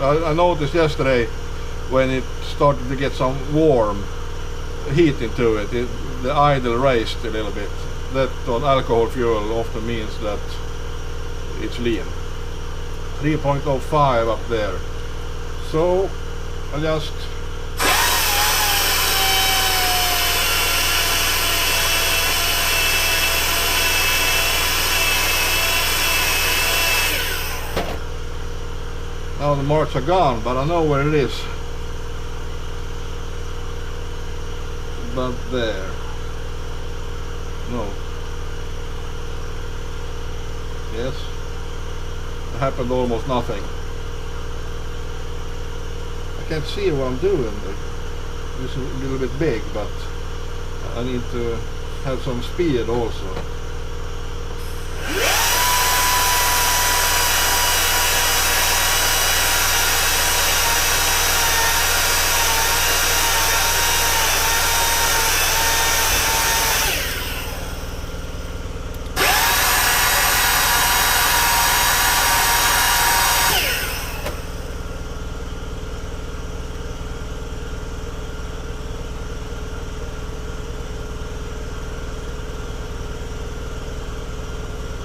I noticed yesterday when it started to get some warm heat into it, the idle raised a little bit. That on alcohol fuel often means that it's lean. 3.05 up there. So I just now the marks are gone, but I know where it is. But there. No. Yes. It happened almost nothing. I can't see what I'm doing. It's a little bit big, but I need to have some speed also.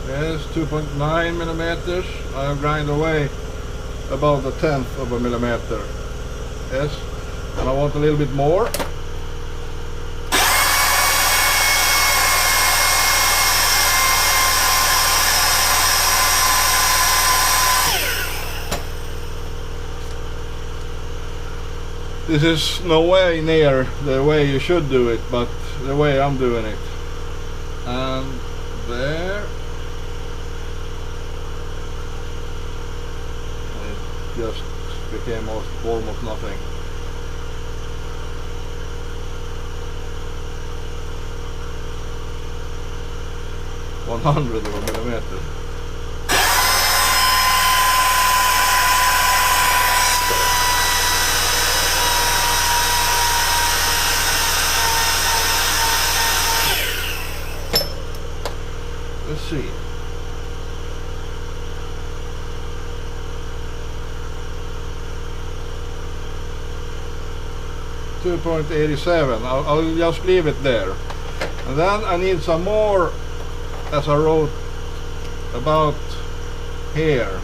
Yes, 2.9 millimeters. I have grind away about a tenth of a millimeter. Yes, and I want a little bit more. This is no way near the way you should do it, but the way I'm doing it. And there. Just became almost nothing. One hundredth of a millimeter. Let's see. 2.87. I'll just leave it there. And then I need some more, as I wrote about here.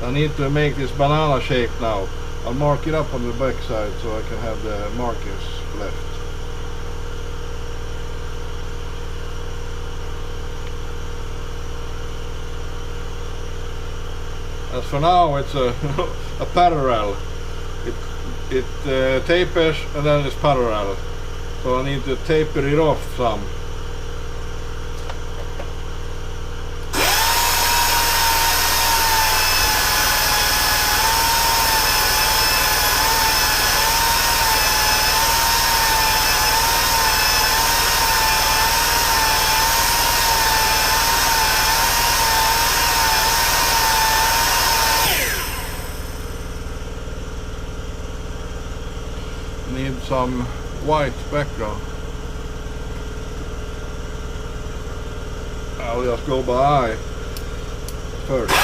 I need to make this banana shape now. I'll mark it up on the back side so I can have the markers left. As for now, it's a parallel. It tapers and then it's parallel. So I need to taper it off some. Need some white background. I'll just go by first.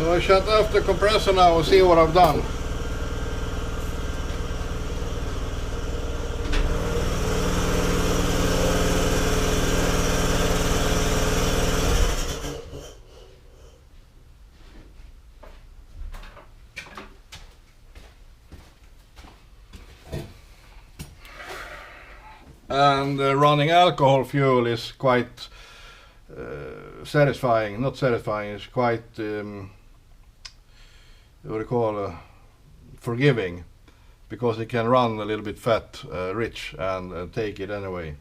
So I shut off the compressor now and see what I've done. And running alcohol fuel is quite satisfying, not satisfying, it's quite, what do you call, forgiving, because it can run a little bit fat, rich, and take it anyway.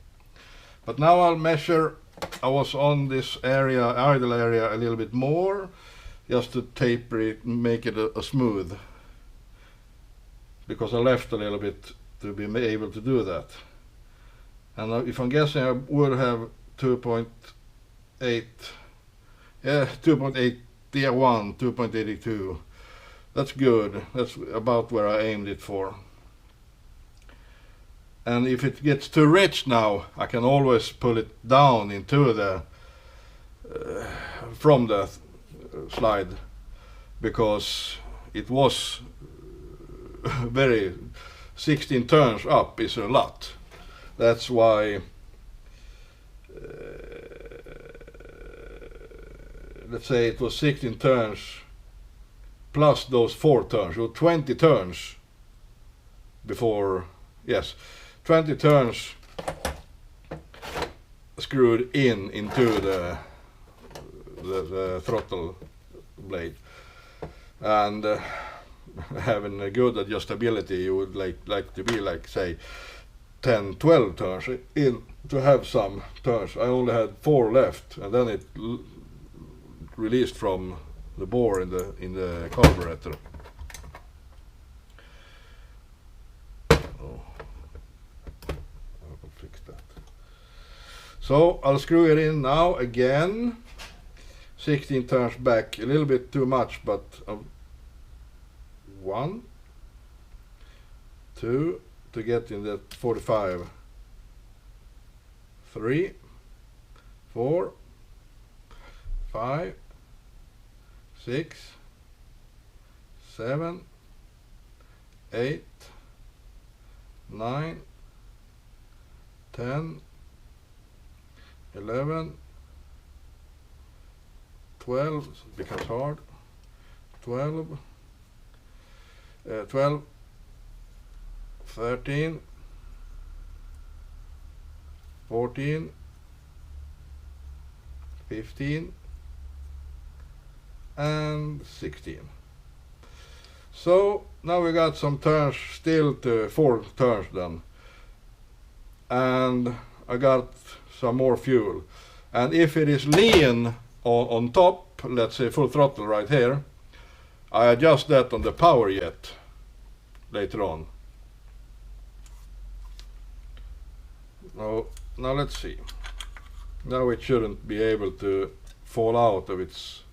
But now I'll measure. I was on this area, idle area, a little bit more, just to taper it, make it a smooth, because I left a little bit to be able to do that. And if I'm guessing, I would have 2.8, yeah, 2.8 tier 1, 2.82. That's good. That's about where I aimed it for. And if it gets too rich now, I can always pull it down into the from the slide, because it was very 16 turns up is a lot. That's why let's say it was 16 turns plus those 4 turns, so 20 turns before, yes, 20 turns screwed into the throttle blade. And having a good adjustability, you would like to be like, say, 10-12 turns in to have some turns. I only had 4 left, and then it released from the bore in the carburetor. Oh, I will fix that. So I'll screw it in now again. 16 turns back, a little bit too much, but 1, 2. To get in the 45, 3, 4, 5, 6, 7, 8, 9, 10, 11, 12, becomes hard, 12, 12, 13, 14, 15, and 16. So now we got some turns still to 4 turns then. And I got some more fuel. And if it is lean on top, let's say full throttle right here, I adjust that on the power jet later on. Now let's see. Now it shouldn't be able to fall out of its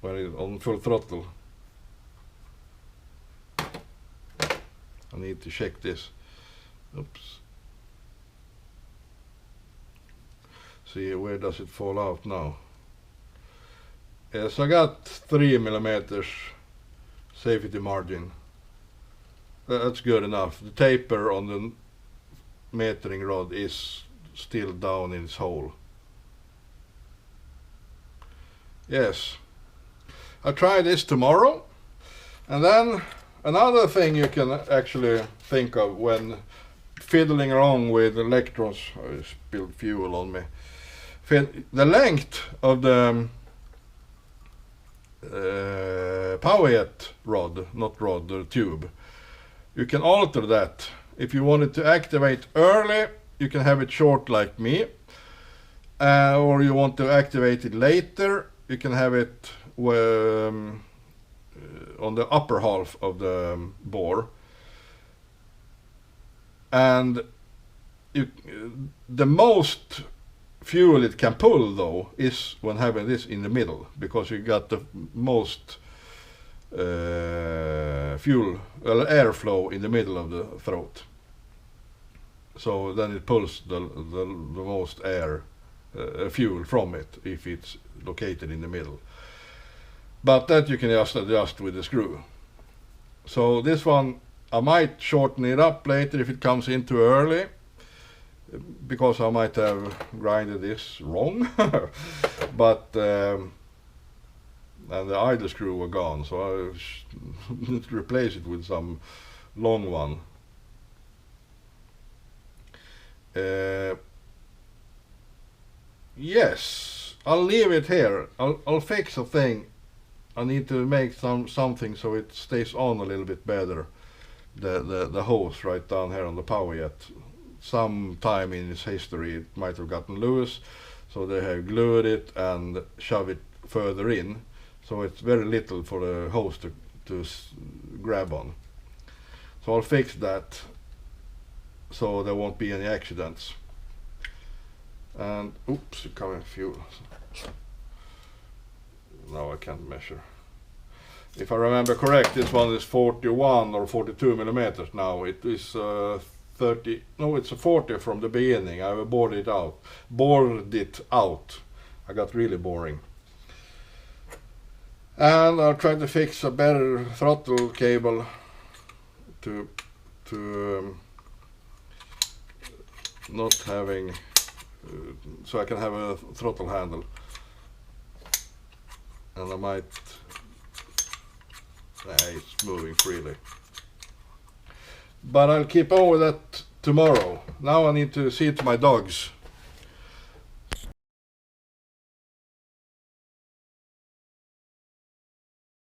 when it's on full throttle. I need to check this. Oops. See, where does it fall out now? Yes, I got 3 millimeters safety margin. That's good enough. The taper on the metering rod is still down in its hole. Yes, I'll try this tomorrow. And then another thing you can actually think of when fiddling around with electrons. I spilled fuel on me. The length of the power jet rod, not rod, the tube, you can alter that. If you want it to activate early, you can have it short like me, or you want to activate it later, you can have it on the upper half of the bore. And the most fuel it can pull though is when having this in the middle, because you got the most airflow in the middle of the throat. So then it pulls the most fuel from it if it's located in the middle. But that you can just adjust with the screw. So this one, I might shorten it up later if it comes in too early, because I might have grinded this wrong. But and the idle screw were gone, so I need to replace it with some long one. Yes, I'll leave it here. I'll fix a thing. I need to make something so it stays on a little bit better. The hose right down here on the power jet. Sometime in its history it might have gotten loose, so they have glued it and shoved it further in, so it's very little for the hose to grab on. So I'll fix that so there won't be any accidents. And oops, it's coming fuel. Now I can't measure. If I remember correct, this one is 41 or 42 millimeters now. It is 30, no, it's a 40 from the beginning. I bored it out. I got really boring. And I'll try to fix a better throttle cable to not having, so I can have a throttle handle. And I might, it's moving freely. But I'll keep on with that tomorrow. Now I need to see to my dogs.